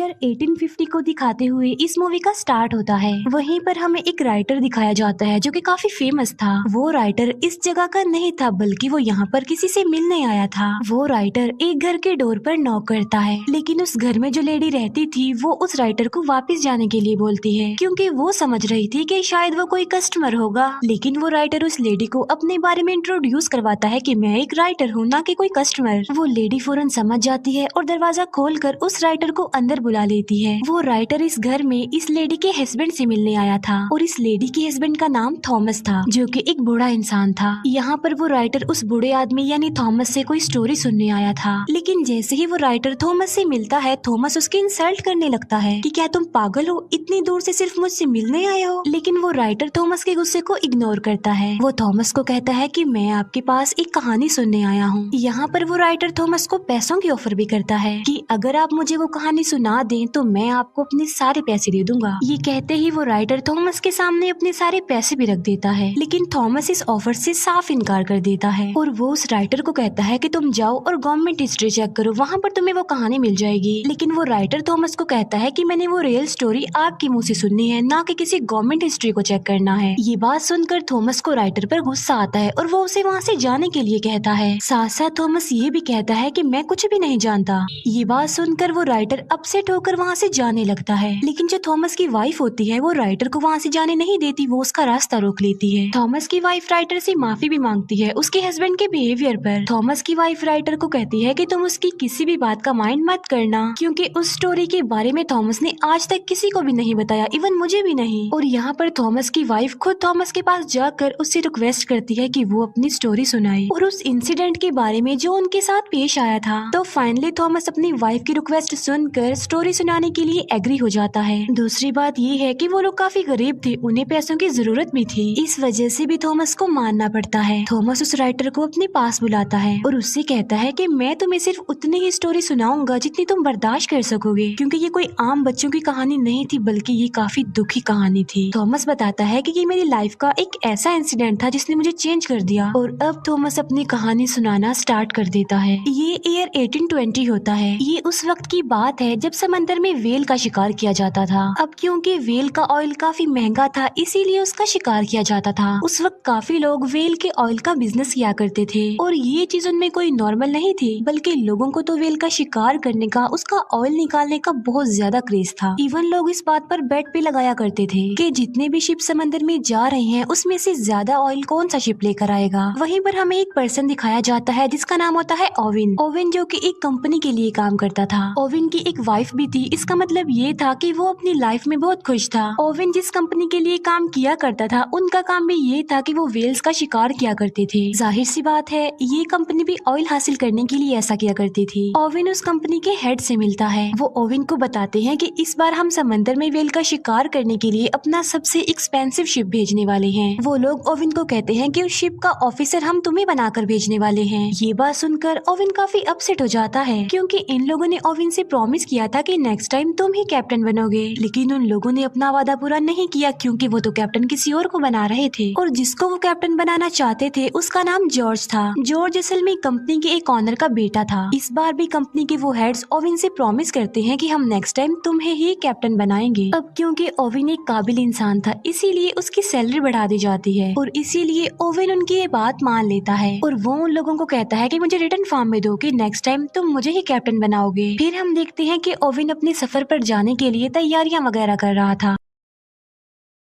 Year 1850 को दिखाते हुए इस मूवी का स्टार्ट होता है। वहीं पर हमें एक राइटर दिखाया जाता है जो कि काफी फेमस था। वो राइटर इस जगह का नहीं था बल्कि वो यहाँ पर किसी से मिलने आया था। वो राइटर एक घर के डोर पर नॉक करता है, लेकिन उस घर में जो लेडी रहती थी वो उस राइटर को वापस जाने के लिए बोलती है, क्योंकि वो समझ रही थी कि शायद वो कोई कस्टमर होगा। लेकिन वो राइटर उस लेडी को अपने बारे में इंट्रोड्यूस करवाता है कि मैं एक राइटर हूँ, ना कि कोई कस्टमर। वो लेडी फौरन समझ जाती है और दरवाजा खोलकर उस राइटर को अंदर बुला लेती है। वो राइटर इस घर में इस लेडी के हस्बैंड से मिलने आया था और इस लेडी के हस्बैंड का नाम थॉमस था, जो कि एक बूढ़ा इंसान था। यहाँ पर वो राइटर उस बूढ़े आदमी यानी थॉमस से कोई स्टोरी सुनने आया था, लेकिन जैसे ही वो राइटर थॉमस से मिलता है, थॉमस उसकी इंसल्ट करने लगता है कि क्या तुम पागल हो, इतनी दूर से सिर्फ मुझसे मिलने आए हो। लेकिन वो राइटर थॉमस के गुस्से को इग्नोर करता है। वो थॉमस को कहता है कि मैं आपके पास एक कहानी सुनने आया हूँ। यहाँ पर वो राइटर थॉमस को पैसों की ऑफर भी करता है कि अगर आप मुझे वो कहानी सुना दें तो मैं आपको अपने सारे पैसे दे दूंगा। ये कहते ही वो राइटर थॉमस के सामने अपने सारे पैसे भी रख देता है, लेकिन थॉमस इस ऑफर से साफ इनकार कर देता है और वो उस राइटर को कहता है कि तुम जाओ और गवर्नमेंट हिस्ट्री चेक करो, वहाँ पर तुम्हें वो कहानी मिल जाएगी। लेकिन वो राइटर थॉमस को कहता है कि मैंने वो रियल स्टोरी आपके मुँह से सुननी है, ना कि किसी गवर्नमेंट हिस्ट्री को चेक करना है। ये बात सुनकर थॉमस को राइटर पर गुस्सा आता है और वो उसे वहाँ से जाने के लिए कहता है। साथ साथ थॉमस ये भी कहता है कि मैं कुछ भी नहीं जानता। ये बात सुनकर वो राइटर अपसेट होकर वहाँ से जाने लगता है, लेकिन जो थॉमस की वाइफ होती है वो राइटर को वहाँ से जाने नहीं देती, वो उसका रास्ता रोक लेती है। थॉमस की वाइफ राइटर से माफी भी मांगती है उसके हस्बैंड के बिहेवियर पर। थॉमस की वाइफ राइटर को कहती है कि तुम उसकी किसी भी बात का माइंड मत करना, क्योंकि उस स्टोरी के बारे में थॉमस ने आज तक किसी को भी नहीं बताया, इवन मुझे भी नहीं। और यहाँ पर थॉमस की वाइफ खुद थॉमस के पास जाकर उससे रिक्वेस्ट करती है कि वो अपनी स्टोरी सुनाए और उस इंसिडेंट के बारे में जो उनके साथ पेश आया था। तो फाइनली थॉमस अपनी वाइफ की रिक्वेस्ट सुनकर स्टोरी सुनाने के लिए एग्री हो जाता है। दूसरी बात ये है कि वो लोग काफी गरीब थे, उन्हें पैसों की जरूरत भी थी, इस वजह से भी थॉमस को मानना पड़ता है। थॉमस उस राइटर को अपने पास बुलाता है और उससे कहता है कि मैं तुम्हें सिर्फ उतनी ही स्टोरी सुनाऊंगा जितनी तुम बर्दाश्त कर सकोगे, क्योंकि ये कोई आम बच्चों की कहानी नहीं थी बल्कि ये काफी दुखी कहानी थी। थॉमस बताता है कि ये मेरी लाइफ का एक ऐसा इंसिडेंट था जिसने मुझे चेंज कर दिया। और अब थॉमस अपनी कहानी सुनाना स्टार्ट कर देता है। ये ईयर 1820 होता है। ये उस वक्त की बात है जब समंदर में वेल का शिकार किया जाता था। अब क्योंकि वेल का ऑयल काफी महंगा था इसीलिए उसका शिकार किया जाता था। उस वक्त काफी लोग वेल के ऑयल का बिजनेस किया करते थे और ये चीज उनमें कोई नॉर्मल नहीं थी, बल्कि लोगों को तो वेल का शिकार करने का, उसका ऑयल निकालने का बहुत ज्यादा क्रेज था। इवन लोग इस बात पर बेट भी लगाया करते थे कि जितने भी शिप समंदर में जा रहे हैं उसमें से ज्यादा ऑयल कौन सा शिप लेकर आएगा। वहीं पर हमें एक पर्सन दिखाया जाता है जिसका नाम होता है ओवेन। ओवेन जो कि एक कंपनी के लिए काम करता था। ओवेन की एक वाइफ भी थी, इसका मतलब ये था कि वो अपनी लाइफ में बहुत खुश था। ओवेन जिस कंपनी के लिए काम किया करता था उनका काम भी ये था कि वो वेल्स का शिकार किया करते थे। जाहिर सी बात है ये कंपनी भी ऑयल हासिल करने के लिए ऐसा किया करती थी। ओवेन उस कंपनी के हेड से मिलता है। वो ओवेन को बताते हैं कि इस बार हम समंदर में वेल का शिकार करने के लिए अपना सबसे एक्सपेंसिव शिप भेजने वाले हैं। वो लोग ओवेन को कहते हैं कि उस शिप का ऑफिसर हम तुम्हें बनाकर भेजने वाले हैं। ये बात सुनकर ओवेन काफी अपसेट हो जाता है, क्योंकि इन लोगों ने ओवेन से प्रॉमिस किया था कि नेक्स्ट टाइम तुम ही कैप्टन बनोगे, लेकिन उन लोगों ने अपना वादा पूरा नहीं किया क्योंकि वो तो कैप्टन किसी और को बना रहे थे और जिसको वो कैप्टन बनाना चाहते थे उसका नाम जॉर्ज था। जॉर्ज असल में कंपनी के एक ऑनर का बेटा था। इस बार भी कंपनी के वो हेड्स ओवेन से प्रॉमिस करते हैं कि हम नेक्स्ट टाइम तुम्हें ही कैप्टन बनाएंगे। अब क्योंकि ओवेन एक काबिल इंसान था इसीलिए उसकी सैलरी बढ़ा दी जाती है और इसीलिए ओवेन उनकी ये बात मान लेता है और वो उन लोगों को कहता है कि मुझे रिटर्न फॉर्म में दो कि नेक्स्ट टाइम तुम मुझे ही कैप्टन बनाओगे। फिर हम देखते हैं कि ओवेन अपने सफर पर जाने के लिए तैयारियां वगैरह कर रहा था।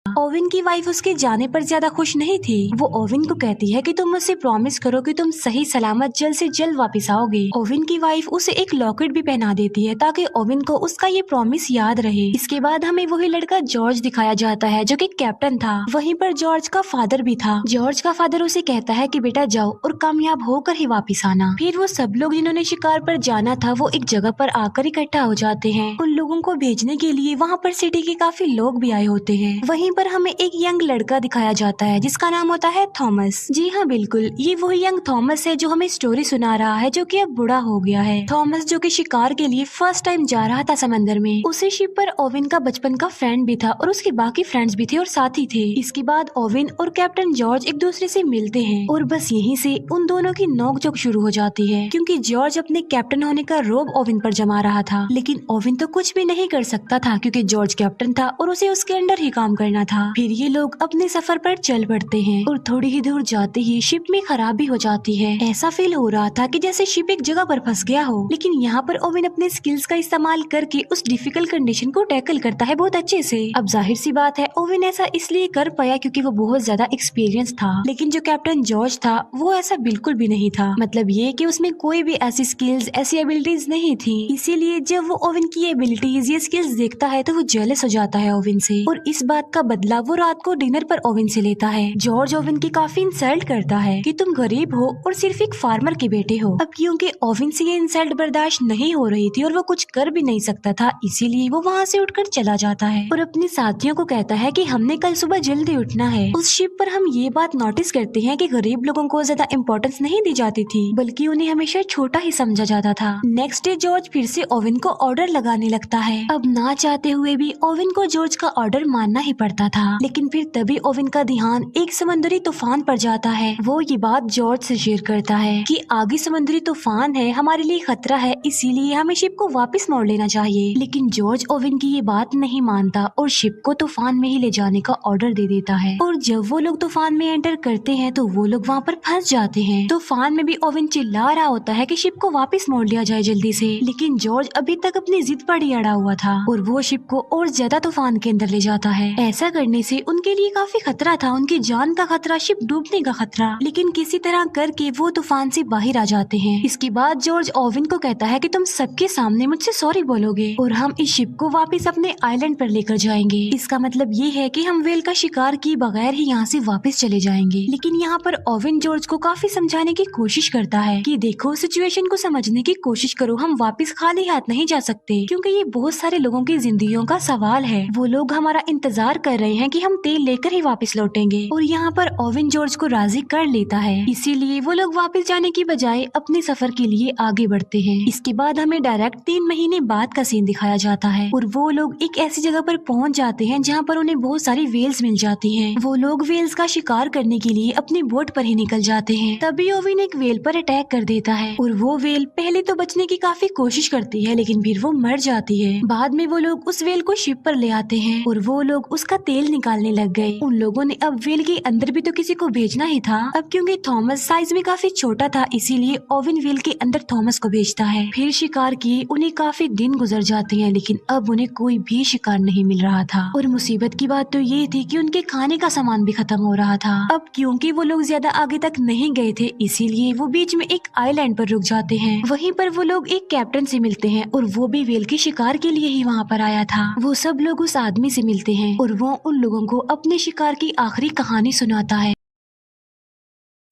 ओवेन की वाइफ उसके जाने पर ज्यादा खुश नहीं थी। वो ओवेन को कहती है कि तुम मुझसे प्रॉमिस करो कि तुम सही सलामत जल्द से जल्द वापस आओगे। ओवेन की वाइफ उसे एक लॉकेट भी पहना देती है ताकि ओवेन को उसका ये प्रॉमिस याद रहे। इसके बाद हमें वही लड़का जॉर्ज दिखाया जाता है जो कि कैप्टन था। वहीं पर जॉर्ज का फादर भी था। जॉर्ज का फादर उसे कहता है कि बेटा जाओ और कामयाब होकर ही वापिस आना। फिर वो सब लोग जिन्होंने शिकार पर जाना था वो एक जगह पर आकर इकट्ठा हो जाते हैं। उन लोगों को भेजने के लिए वहाँ पर सिटी के काफी लोग भी आए होते हैं। वहीं पर हमें एक यंग लड़का दिखाया जाता है जिसका नाम होता है थॉमस। जी हाँ बिल्कुल, ये वही यंग थॉमस है जो हमें स्टोरी सुना रहा है, जो कि अब बूढ़ा हो गया है। थॉमस जो कि शिकार के लिए फर्स्ट टाइम जा रहा था समंदर में। उसी शिप पर ओवेन का बचपन का फ्रेंड भी था और उसके बाकी फ्रेंड्स भी थे और साथी थे। इसके बाद ओवेन और कैप्टन जॉर्ज एक दूसरे से मिलते हैं और बस यहीं से उन दोनों की नोकझोंक शुरू हो जाती है, क्योंकि जॉर्ज अपने कैप्टन होने का रोब ओवेन पर जमा रहा था। लेकिन ओवेन तो कुछ भी नहीं कर सकता था क्योंकि जॉर्ज कैप्टन था और उसे उसके अंडर ही काम करना था। फिर ये लोग अपने सफर पर चल पड़ते हैं और थोड़ी ही दूर जाते ही शिप में खराबी हो जाती है। ऐसा फील हो रहा था कि जैसे शिप एक जगह पर फंस गया हो। लेकिन यहाँ पर ओवेन अपने स्किल्स का इस्तेमाल करके उस डिफिकल्ट कंडीशन को टैकल करता है बहुत अच्छे से। अब जाहिर सी बात है ओवेन ऐसा इसलिए कर पाया क्योंकि वो बहुत ज्यादा एक्सपीरियंस था। लेकिन जो कैप्टन जॉर्ज था वो ऐसा बिल्कुल भी नहीं था। मतलब ये कि उसमें कोई भी ऐसी स्किल्स ऐसी एबिलिटीज नहीं थी। इसीलिए जब वो ओवेन की एबिलिटीज ये स्किल्स देखता है तो वो जेलस हो जाता है ओवेन से और इस बात का बदला वो रात को डिनर पर ओवेन से लेता है। जॉर्ज ओवेन की काफी इंसल्ट करता है कि तुम गरीब हो और सिर्फ एक फार्मर के बेटे हो। अब क्योंकि ओवेन से ये इंसल्ट बर्दाश्त नहीं हो रही थी और वो कुछ कर भी नहीं सकता था, इसीलिए वो वहाँ से उठकर चला जाता है और अपने साथियों को कहता है कि हमने कल सुबह जल्दी उठना है। उस शिप पर हम ये बात नोटिस करते हैं कि गरीब लोगों को ज्यादा इम्पोर्टेंस नहीं दी जाती थी, बल्कि उन्हें हमेशा छोटा ही समझा जाता था। नेक्स्ट डे जॉर्ज फिर से ओवेन को ऑर्डर लगाने लगता है। अब ना चाहते हुए भी ओवेन को जॉर्ज का ऑर्डर मानना ही पड़ता था। लेकिन फिर तभी ओवेन का ध्यान एक समुद्री तूफान पर जाता है। वो ये बात जॉर्ज से शेयर करता है कि आगे समुद्री तूफान है, हमारे लिए खतरा है, इसीलिए हमें शिप को वापस मोड़ लेना चाहिए। लेकिन जॉर्ज ओवेन की ये बात नहीं मानता और शिप को तूफान में ही ले जाने का ऑर्डर दे देता है। और जब वो लोग तूफान में एंटर करते हैं तो वो लोग वहाँ पर फंस जाते हैं। तूफान में भी ओवेन चिल्ला रहा होता है कि शिप को वापस मोड़ लिया जाए जल्दी से। लेकिन जॉर्ज अभी तक अपनी जिद पर ही अड़ा हुआ था और वो शिप को और ज्यादा तूफान के अंदर ले जाता है। ऐसा करने से उनके लिए काफी खतरा था, उनकी जान का खतरा, शिप डूबने का खतरा। लेकिन किसी तरह करके वो तूफान से बाहर आ जाते हैं। इसके बाद जॉर्ज ओवेन को कहता है कि तुम सबके सामने मुझसे सॉरी बोलोगे और हम इस शिप को वापस अपने आइलैंड पर लेकर जाएंगे। इसका मतलब ये है कि हम वेल का शिकार किए बगैर ही यहाँ से वापस चले जाएंगे। लेकिन यहाँ पर ओवेन जॉर्ज को काफी समझाने की कोशिश करता है कि देखो, सिचुएशन को समझने की कोशिश करो, हम वापस खाली हाथ नहीं जा सकते क्योंकि ये बहुत सारे लोगों की जिंदगियों का सवाल है। वो लोग हमारा इंतजार कर रहे हैं कि हम तेल लेकर ही वापस लौटेंगे। और यहाँ पर ओवेन जॉर्ज को राजी कर लेता है। इसीलिए वो लोग वापस जाने की बजाय अपने सफर के लिए आगे बढ़ते हैं। इसके बाद हमें डायरेक्ट 3 महीने बाद का सीन दिखाया जाता है और वो लोग एक ऐसी जगह पर पहुंच जाते हैं जहाँ पर उन्हें बहुत सारी वेल्स मिल जाती हैं। वो लोग वेल्स का शिकार करने के लिए अपनी बोट पर ही निकल जाते हैं। तभी ओवेन एक वेल पर अटैक कर देता है और वो वेल पहले तो बचने की काफी कोशिश करती है लेकिन फिर वो मर जाती है। बाद में वो लोग उस वेल को शिप पर ले आते हैं और वो लोग उसका तेल निकालने लग गए। उन लोगों ने अब वेल के अंदर भी तो किसी को भेजना ही था। अब क्योंकि थॉमस साइज में काफी छोटा था, इसीलिए ओवेन वेल के अंदर थॉमस को भेजता है। फिर शिकार किए उन्हें काफी दिन गुजर जाते हैं लेकिन अब उन्हें कोई भी शिकार नहीं मिल रहा था। और मुसीबत की बात तो ये थी कि उनके खाने का सामान भी खत्म हो रहा था। अब क्योंकि वो लोग ज्यादा आगे तक नहीं गए थे, इसीलिए वो बीच में एक आइलैंड पर रुक जाते हैं। वहीं पर वो लोग एक कैप्टन से मिलते हैं और वो भी वेल के शिकार के लिए ही वहाँ पर आया था। वो सब लोग उस आदमी से मिलते हैं और वो उन लोगों को अपने शिकार की आखिरी कहानी सुनाता है।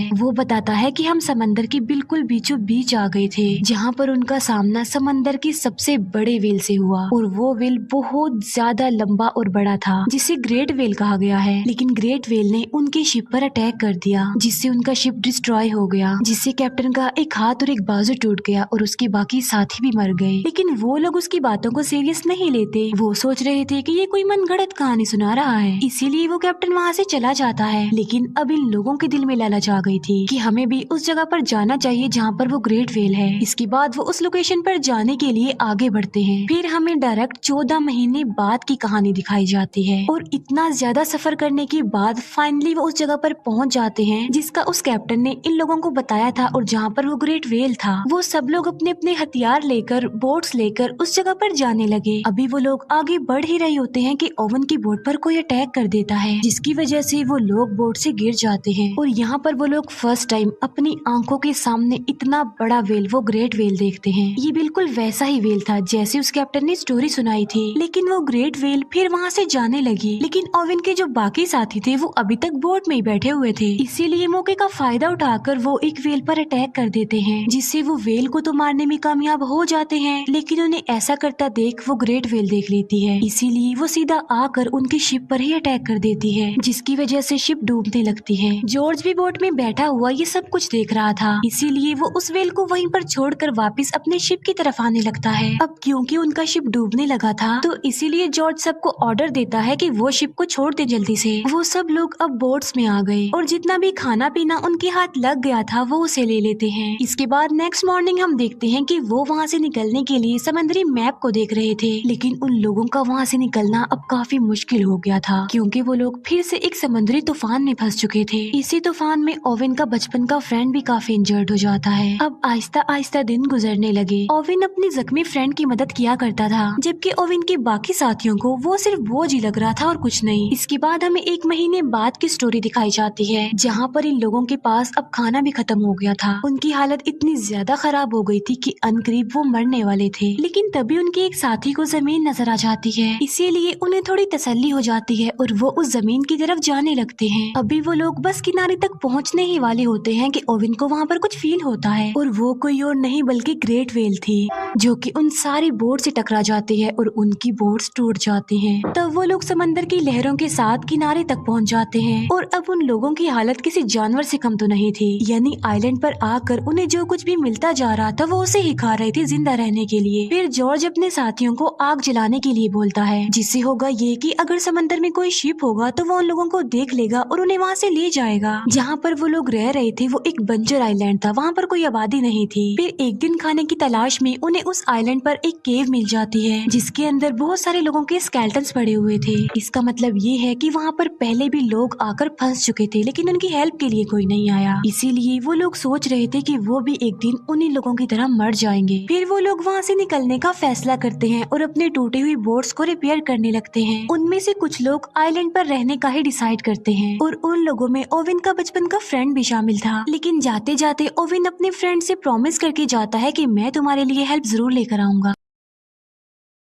वो बताता है कि हम समंदर के बिल्कुल बीचों बीच आ गए थे जहाँ पर उनका सामना समंदर की सबसे बड़े वेल से हुआ और वो वेल बहुत ज्यादा लंबा और बड़ा था जिसे ग्रेट वेल कहा गया है। लेकिन ग्रेट वेल ने उनके शिप पर अटैक कर दिया जिससे उनका शिप डिस्ट्रॉय हो गया, जिससे कैप्टन का एक हाथ और एक बाजू टूट गया और उसके बाकी साथी भी मर गए। लेकिन वो लोग उसकी बातों को सीरियस नहीं लेते। वो सोच रहे थे कि ये कोई मनगढ़ंत कहानी सुना रहा है, इसीलिए वो कैप्टन वहाँ से चला जाता है। लेकिन अब इन लोगों के दिल में लालच आ गई थी कि हमें भी उस जगह पर जाना चाहिए जहाँ पर वो ग्रेट वेल है। इसके बाद वो उस लोकेशन पर जाने के लिए आगे बढ़ते हैं। फिर हमें डायरेक्ट 14 महीने बाद की कहानी दिखाई जाती है और इतना ज्यादा सफर करने के बाद फाइनली वो उस जगह पर पहुँच जाते हैं जिसका उस कैप्टन ने इन लोगों को बताया था और जहाँ पर वो ग्रेट वेल था। वो सब लोग अपने अपने हथियार लेकर, बोट्स लेकर उस जगह पर जाने लगे। अभी वो लोग आगे बढ़ ही रहे होते हैं कि ओवेन की बोट पर कोई अटैक कर देता है जिसकी वजह से वो लोग बोट से गिर जाते हैं और यहाँ पर वो लोग फर्स्ट टाइम अपनी आंखों के सामने इतना बड़ा वेल, वो ग्रेट वेल देखते हैं। ये बिल्कुल वैसा ही वेल था जैसे उस कैप्टन ने स्टोरी सुनाई थी, लेकिन वो ग्रेट वेल फिर वहाँ से जाने लगी। लेकिन ओवेन के जो बाकी साथी थे वो अभी तक बोट में ही बैठे हुए थे, इसीलिए मौके का फायदा उठाकर वो एक वेल पर अटैक कर देते हैं, जिससे वो वेल को तो मारने में कामयाब हो जाते हैं। लेकिन उन्हें ऐसा करता देख वो ग्रेट वेल देख लेती है, इसीलिए वो सीधा आकर उनकी शिप पर ही अटैक कर देती है, जिसकी वजह से शिप डूबने लगती है। जॉर्ज भी बोट में बैठा हुआ ये सब कुछ देख रहा था, इसीलिए वो उस वेल को वहीं पर छोड़कर वापस अपने शिप की तरफ आने लगता है। अब क्योंकि उनका शिप डूबने लगा था तो इसीलिए जॉर्ज सबको ऑर्डर देता है कि वो शिप को छोड़ दे जल्दी से। वो सब लोग अब बोट्स में आ गए और जितना भी खाना पीना उनके हाथ लग गया था वो उसे ले लेते हैं। इसके बाद नेक्स्ट मॉर्निंग हम देखते हैं कि वो वहाँ से निकलने के लिए समुद्री मैप को देख रहे थे, लेकिन उन लोगों का वहाँ से निकलना अब काफी मुश्किल हो गया था, क्योंकि वो लोग फिर से एक समुद्री तूफान में फंस चुके थे। इसी तूफान में ओवेन का बचपन का फ्रेंड भी काफी इंजर्ड हो जाता है। अब आहिस्ता आहिस्ता दिन गुजरने लगे। ओवेन अपनी जख्मी फ्रेंड की मदद किया करता था, जबकि ओवेन के बाकी साथियों को वो सिर्फ बोझ ही लग रहा था और कुछ नहीं। इसके बाद हमें 1 महीने बाद की स्टोरी दिखाई जाती है, जहाँ पर इन लोगों के पास अब खाना भी खत्म हो गया था। उनकी हालत इतनी ज्यादा खराब हो गई थी कि अनकरीब वो मरने वाले थे, लेकिन तभी उनके एक साथी को जमीन नजर आ जाती है, इसीलिए उन्हें थोड़ी तसल्ली हो जाती है और वो उस जमीन की तरफ जाने लगते हैं। अभी वो लोग बस किनारे तक पहुँचने ही वाले होते हैं कि ओवेन को वहाँ पर कुछ फील होता है, और वो कोई और नहीं बल्कि ग्रेट वेल थी, जो कि उन सारी बोट से टकरा जाती है और उनकी बोट्स टूट जाती हैं। तब वो लोग समंदर की लहरों के साथ किनारे तक पहुंच जाते हैं, और अब उन लोगों की हालत किसी जानवर से कम तो नहीं थी। यानी आइलैंड पर आकर उन्हें जो कुछ भी मिलता जा रहा था वो उसे ही खा रहे थे जिंदा रहने के लिए। फिर जॉर्ज अपने साथियों को आग जलाने के लिए बोलता है, जिससे होगा ये कि अगर समंदर में कोई शिप होगा तो वो उन लोगों को देख लेगा और उन्हें वहाँ से ले जाएगा। जहाँ पर वो लोग रह रहे थे वो एक बंजर आइलैंड था, वहाँ पर कोई आबादी नहीं थी। फिर एक दिन खाने की तलाश में उन्हें उस आइलैंड पर एक केव मिल जाती है, जिसके अंदर बहुत सारे लोगों के स्केलेटन्स पड़े हुए थे। इसका मतलब ये है कि वहाँ पर पहले भी लोग आकर फंस चुके थे, लेकिन उनकी हेल्प के लिए कोई नहीं आया। इसीलिए वो लोग सोच रहे थे कि वो भी एक दिन उन्हीं लोगों की तरह मर जाएंगे। फिर वो लोग वहाँ से निकलने का फैसला करते हैं और अपने टूटी हुई बोट्स को रिपेयर करने लगते हैं। उनमें से कुछ लोग आइलैंड पर रहने का ही डिसाइड करते हैं, और उन लोगों में ओवेन का बचपन का फ्रेंड भी शामिल था। लेकिन जाते जाते ओवेन अपने फ्रेंड से प्रॉमिस करके जाता है कि मैं तुम्हारे लिए हेल्प जरूर लेकर आऊंगा।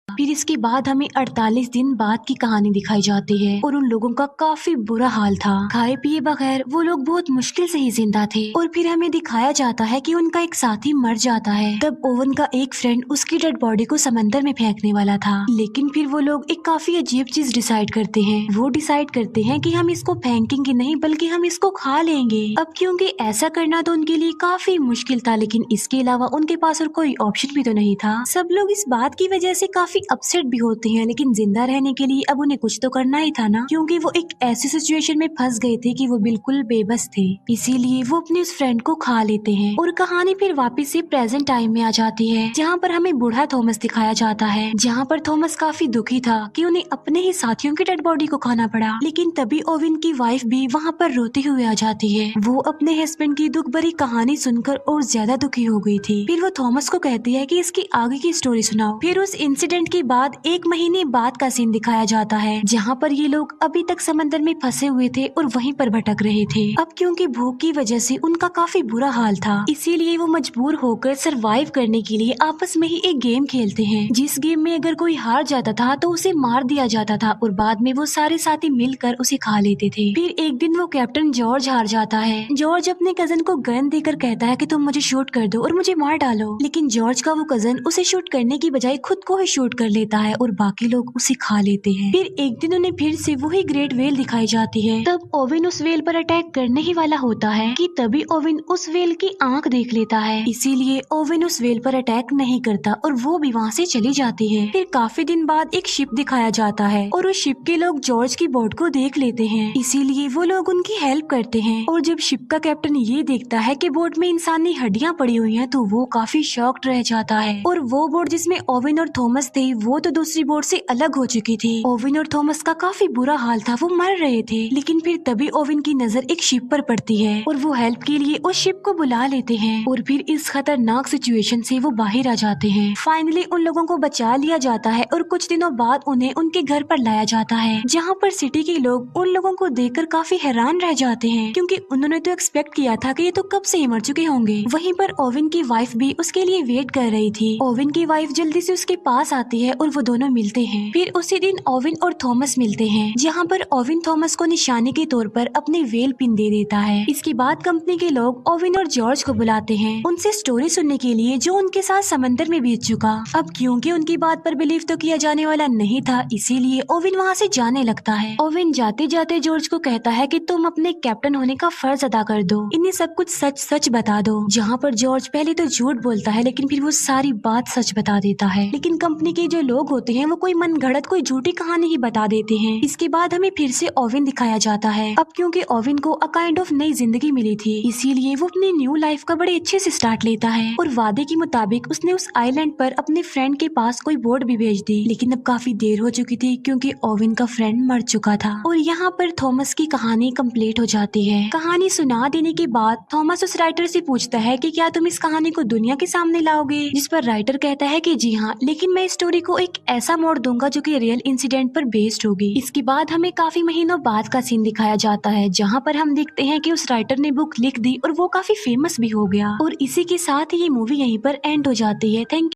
फिर इसके बाद हमें 48 दिन बाद की कहानी दिखाई जाती है, और उन लोगों का काफी बुरा हाल था। खाए पिए बगैर वो लोग बहुत मुश्किल से ही जिंदा थे। और फिर हमें दिखाया जाता है कि उनका एक साथी मर जाता है। तब ओवन का एक फ्रेंड उसकी डेड बॉडी को समंदर में फेंकने वाला था, लेकिन फिर वो लोग एक काफी अजीब चीज डिसाइड करते हैं। वो डिसाइड करते हैं कि हम इसको फेंकेंगे नहीं बल्कि हम इसको खा लेंगे। अब क्योंकि ऐसा करना तो उनके लिए काफी मुश्किल था, लेकिन इसके अलावा उनके पास और कोई ऑप्शन भी तो नहीं था। सब लोग इस बात की वजह से काफी अपसेट भी होते हैं, लेकिन जिंदा रहने के लिए अब उन्हें कुछ तो करना ही था ना, क्योंकि वो एक ऐसी सिचुएशन में फंस गए थे कि वो बिल्कुल बेबस थे। इसीलिए वो अपने उस फ्रेंड को खा लेते हैं, और कहानी फिर वापस से प्रेजेंट टाइम में आ जाती है, जहाँ पर हमें बूढ़ा थॉमस दिखाया जाता है। जहाँ पर थॉमस काफी दुखी था कि उन्हें अपने ही साथियों की डेड बॉडी को खाना पड़ा। लेकिन तभी ओवेन की वाइफ भी वहाँ पर रोते हुए आ जाती है। वो अपने हस्बैंड की दुख भरी कहानी सुनकर और ज्यादा दुखी हो गई थी। फिर वो थॉमस को कहती है कि इसकी आगे की स्टोरी सुनाओ। फिर उस इंसिडेंट के बाद 1 महीने बाद का सीन दिखाया जाता है, जहाँ पर ये लोग अभी तक समंदर में फंसे हुए थे और वहीं पर भटक रहे थे। अब क्योंकि भूख की वजह से उनका काफी बुरा हाल था, इसीलिए वो मजबूर होकर सरवाइव करने के लिए आपस में ही एक गेम खेलते हैं, जिस गेम में अगर कोई हार जाता था तो उसे मार दिया जाता था, और बाद में वो सारे साथी मिलकर उसे खा लेते थे। फिर एक दिन वो कैप्टन जॉर्ज हार जाता है। जॉर्ज अपने कजन को गन देकर कहता है कि तुम मुझे शूट कर दो और मुझे मार डालो, लेकिन जॉर्ज का वो कजन उसे शूट करने की बजाय खुद को ही शूट कर लेता है और बाकी लोग उसे खा लेते हैं। फिर एक दिन उन्हें फिर से वही ग्रेट वेल दिखाई जाती है। तब ओवेन उस वेल पर अटैक करने ही वाला होता है कि तभी ओवेन उस वेल की आंख देख लेता है, इसीलिए ओवेन उस वेल पर अटैक नहीं करता और वो भी वहाँ से चली जाती है। फिर काफी दिन बाद एक शिप दिखाया जाता है, और उस शिप के लोग जॉर्ज की बोट को देख लेते हैं, इसीलिए वो लोग उनकी हेल्प करते हैं। और जब शिप का कैप्टन ये देखता है कि बोट में इंसानी हड्डियां पड़ी हुई हैं, तो वो काफी शॉक्ड रह जाता है। और वो बोट जिसमें ओवेन और थॉमस थे वो तो दूसरी बोट से अलग हो चुकी थी। ओविन और थॉमस का काफी बुरा हाल था, वो मर रहे थे। लेकिन फिर तभी ओविन की नजर एक शिप पर पड़ती है और वो हेल्प के लिए उस शिप को बुला लेते हैं और फिर इस खतरनाक सिचुएशन से वो बाहर आ जाते हैं। फाइनली उन लोगों को बचा लिया जाता है और कुछ दिनों बाद उन्हें उनके घर पर लाया जाता है, जहाँ पर सिटी के लोग उन लोगों को देखकर काफी हैरान रह जाते हैं, क्योंकि उन्होंने तो एक्सपेक्ट किया था कि ये तो कब से ही मर चुके होंगे। वहीं पर ओविन की वाइफ भी उसके लिए वेट कर रही थी। ओविन की वाइफ जल्दी से उसके पास आती है और वो दोनों मिलते हैं। फिर उसी दिन ओविन और थॉमस मिलते हैं, जहाँ पर ओविन थॉमस को निशानी के तौर पर अपने वेल पिन दे देता है। इसके बाद कंपनी के लोग ओविन और जॉर्ज को बुलाते हैं उनसे स्टोरी सुनने के लिए, जो उनके साथ समंदर में बीत चुका। अब क्योंकि उनकी बात पर बिलीव तो किया जाने वाला नहीं था, इसीलिए ओविन वहाँ से जाने लगता है। ओविन जाते जाते जॉर्ज को कहता है कि तुम अपने कैप्टन होने का फर्ज अदा कर दो, इन्हें सब कुछ सच सच बता दो। जहाँ पर जॉर्ज पहले तो झूठ बोलता है, लेकिन फिर वो सारी बात सच बता देता है। लेकिन कंपनी के जो लोग होते हैं वो कोई मनगढ़ंत कोई झूठी कहानी ही बता देते हैं। इसके बाद हमें फिर से ओविन दिखाया जाता है। अब क्योंकि ओविन को अ काइंड ऑफ नई जिंदगी मिली थी, इसीलिए वो अपनी न्यू लाइफ का बड़े अच्छे से स्टार्ट लेता है और वादे के मुताबिक उसने उस आइलैंड पर अपने फ्रेंड के पास कोई बोट भी भेज दी। लेकिन अब काफी देर हो चुकी थी, क्योंकि ओविन का फ्रेंड मर चुका था। और यहाँ पर थॉमस की कहानी कंप्लीट हो जाती है। कहानी सुना देने के बाद थॉमस उस राइटर से पूछता है कि क्या तुम इस कहानी को दुनिया के सामने लाओगे, जिस पर राइटर कहता है कि जी हाँ, लेकिन मैं इस स्टोरी को एक ऐसा मोड़ दूंगा जो कि रियल इंसिडेंट पर बेस्ड होगी। इसके बाद हमें काफी महीनों बाद का सीन दिखाया जाता है, जहाँ पर हम देखते हैं कि उस राइटर ने बुक लिख दी और वो काफी फेमस भी हो गया। और इसी के साथ ही ये मूवी यहीं पर एंड हो जाती है। थैंक